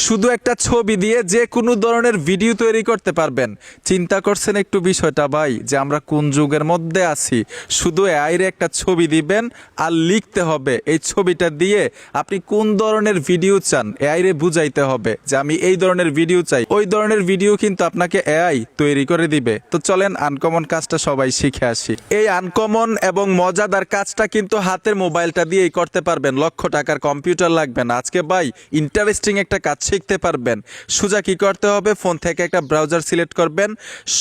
শুধু একটা ছবি দিয়ে যে কোনো ধরনের ভিডিও তৈরি করতে পারবেন। চিন্তা করছেন একটু বিষয়টা ভাই, যে আমরা কোন যুগের মধ্যে আছি। শুধু এআইরে একটা ছবি দিবেন আর লিখতে হবে এই ছবিটা দিয়ে আপনি কোন ধরনের ভিডিও চান, এআইরে বুঝাইতে হবে যে আমি এই ধরনের ভিডিও চাই। ওই ধরনের ভিডিও কিন্তু আপনাকে এআই তৈরি করে দিবে। তো চলেন আনকমন কাজটা সবাই শিখে আসি। এই আনকমন এবং মজাদার কাজটা কিন্তু হাতের মোবাইলটা দিয়েই করতে পারবেন, লক্ষ টাকার কম্পিউটার লাগবে না। আজকে ভাই ইন্টারেস্টিং একটা কাজ শিখতে পারবেন। সোজা কি করতে হবে, ফোন থেকে একটা ব্রাউজার সিলেক্ট করবেন।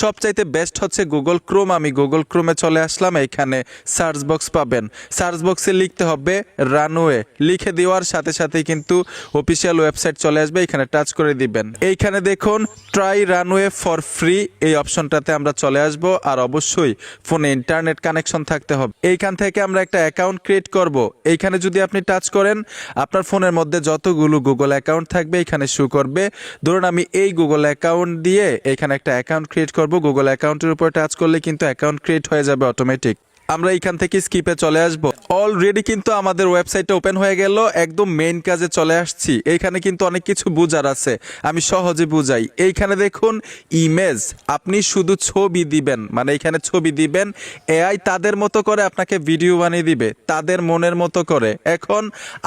সবচাইতে বেস্ট হচ্ছে গুগল ক্রোম। আমি গুগল ক্রোমে চলে আসলাম। এইখানে সার্চ বক্স পাবেন। সার্চ বক্সে লিখতে হবে রানওয়ে। লিখে দেওয়ার সাথে সাথেই কিন্তু অফিসিয়াল ওয়েবসাইট চলে আসবে। এখানে টাচ করে দিবেন। এইখানে দেখুন ট্রাই রানওয়ে ফর ফ্রি, এই অপশনটাতে আমরা চলে আসব। আর অবশ্যই ফোনে ইন্টারনেট কানেকশন থাকতে হবে। এইখান থেকে আমরা একটা অ্যাকাউন্ট ক্রিয়েট করব। এইখানে যদি আপনি টাচ করেন, আপনার ফোনের মধ্যে যতগুলো গুগল অ্যাকাউন্ট থাকবে এখানে শো করবে। ধরুন আমি এই গুগল অ্যাকাউন্ট দিয়ে এখানে একটা অ্যাকাউন্ট ক্রিয়েট করব। গুগল অ্যাকাউন্টের উপর টাচ করলে কিন্তু অ্যাকাউন্ট ক্রিয়েট হয়ে যাবে অটোমেটিক। আমরা এখান থেকে স্কিপে চলে আসব। অলরেডি কিন্তু আমাদের ওয়েবসাইটটা ওপেন হয়ে গেল। একদম মেইন কাজে চলে আসছি। এইখানে কিন্তু অনেক কিছু বুঝার আছে, আমি সহজে বুঝাই। এইখানে দেখুন ইমেজ, আপনি শুধু ছবি দিবেন, মানে এইখানে ছবি দিবেন। এআই তাদের মতো করে আপনাকে ভিডিও বানিয়ে দিবে, তাদের মনের মতো করে। এখন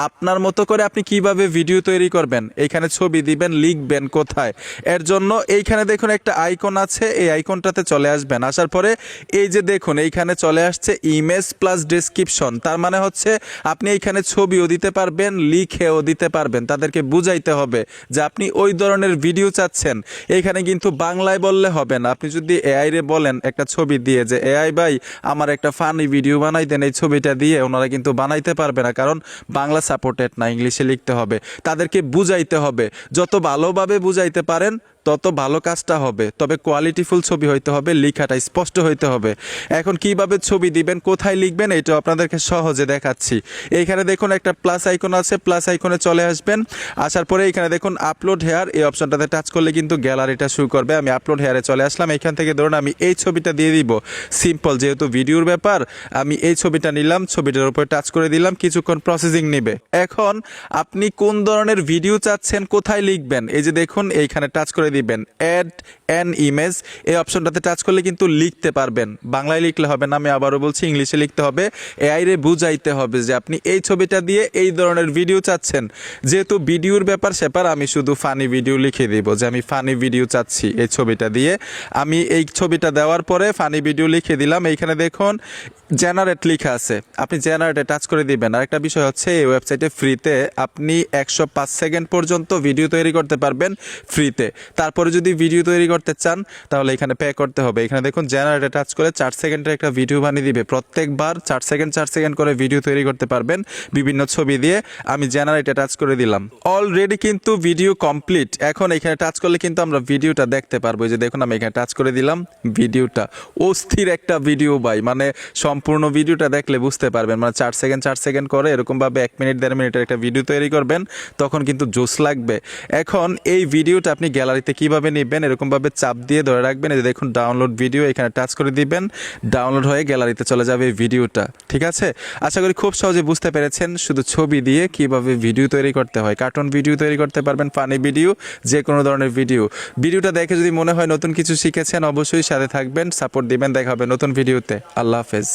আপনার মতো করে আপনি কিভাবে ভিডিও তৈরি করবেন, এইখানে ছবি দিবেন, লিখবেন কোথায়। এর জন্য এইখানে দেখুন একটা আইকন আছে, এই আইকনটাতে চলে আসবেন। আসার পরে এই যে দেখুন এইখানে চলে আসছে ইমেজ প্লাস ডেসক্রিপশন। তার মানে হচ্ছে আপনি এইখানে ছবিও দিতে পারবেন, লিখেও দিতে পারবেন। তাদেরকে বুঝাইতে হবে যে আপনি ওই ধরনের ভিডিও চাচ্ছেন। এইখানে কিন্তু বাংলায় বললে হবে না। আপনি যদি এআই রে বলেন একটা ছবি দিয়ে যে এআই ভাই আমার একটা ফানি ভিডিও বানাই দেন, এই ছবিটা দিয়ে, ওনারা কিন্তু বানাইতে পারবে না, কারণ বাংলা সাপোর্টেড না, ইংলিশে লিখতে হবে। তাদেরকে বুঝাইতে হবে। যত ভালোভাবে বুঝাইতে পারেন তত ভালো কাজটা হবে। তবে কোয়ালিটিফুল ছবি হইতে হবে, লেখাটা স্পষ্ট হইতে হবে। এখন কিভাবে ছবি দিবেন, কোথায় লিখবেন, এটা আপনাদেরকে সহজে দেখাচ্ছি। এইখানে দেখুন একটা প্লাস আইকন আছে, প্লাস আইকনে চলে আসবেন। আসার পরে এইখানে দেখুন আপলোড হেয়ার, এই অপশনটাতে টাচ করলে কিন্তু গ্যালারিটা শুরু করবে। আমি আপলোড হেয়ারে চলে আসলাম। এইখান থেকে ধরুন আমি এই ছবিটা দিয়ে দিব। সিম্পল, যেহেতু ভিডিওর ব্যাপার আমি এই ছবিটা নিলাম, ছবিটার উপর টাচ করে দিলাম। কিছুক্ষণ প্রসেসিং নেবে। এখন আপনি কোন ধরনের ভিডিও চাচ্ছেন, কোথায় লিখবেন, এই যে দেখুন এইখানে টাচ করে দিবেন অ্যাড অ্যান ইমেজ। এই অপশনটাতে টাচ করলে কিন্তু লিখতে পারবেন। বাংলায় লিখলে হবে না, আমি আবারও বলছি, ইংলিশে লিখতে হবে। এআই রে বুঝাইতে হবে যে আপনি এই ছবিটা দিয়ে এই ধরনের ভিডিও চাচ্ছেন। যেহেতু ভিডিওর ব্যাপার স্যাপার, আমি শুধু ফানি ভিডিও লিখে দিব যে আমি ফানি ভিডিও চাচ্ছি এই ছবিটা দিয়ে। আমি এই ছবিটা দেওয়ার পরে ফানি ভিডিও লিখে দিলাম। এইখানে দেখুন জেনারেট লেখা আছে, আপনি জেনারেটে টাচ করে দিবেন। আর একটা বিষয় হচ্ছে এই ওয়েবসাইটে ফ্রিতে আপনি 105 সেকেন্ড পর্যন্ত ভিডিও তৈরি করতে পারবেন ফ্রিতে। তারপরে যদি ভিডিও তৈরি করতে চান তাহলে এখানে পে করতে হবে। এখানে দেখুন জেনারেটে টাচ করে 4 সেকেন্ডের একটা ভিডিও বানিয়ে দিবে। প্রত্যেকবার 4 সেকেন্ড করে ভিডিও তৈরি করতে পারবেন বিভিন্ন ছবি দিয়ে। আমি জেনারেটে টাচ করে দিলাম। অলরেডি কিন্তু ভিডিও কমপ্লিট। এখন এখানে টাচ করলে কিন্তু আমরা ভিডিওটা দেখতে পারবো। যে দেখুন আমি এখানে টাচ করে দিলাম, ভিডিওটা অস্থির একটা ভিডিও ভাই, মানে সম্পূর্ণ ভিডিওটা দেখলে বুঝতে পারবেন। মানে 4 সেকেন্ড করে এরকমভাবে 1 মিনিট 1.5 মিনিটের একটা ভিডিও তৈরি করবেন, তখন কিন্তু জোস লাগবে। এখন এই ভিডিওটা আপনি গ্যালারিতে কিভাবে নেবেন, এরকমভাবে চাপ দিয়ে ধরে রাখবেন। এই যে দেখুন ডাউনলোড ভিডিও, এখানে টাচ করে দিবেন। ডাউনলোড হয়ে গ্যালারিতে চলে যাবে এই ভিডিওটা। ঠিক আছে, আশা করি খুব সহজে বুঝতে পেরেছেন শুধু ছবি দিয়ে কিভাবে ভিডিও তৈরি করতে হয়। কার্টুন ভিডিও তৈরি করতে পারবেন, ফানি ভিডিও, যে কোনো ধরনের ভিডিও। ভিডিওটা দেখে যদি মনে হয় নতুন কিছু শিখেছেন, অবশ্যই সাথে থাকবেন, সাপোর্ট দিবেন। দেখা হবে নতুন ভিডিওতে। আল্লাহ হাফেজ।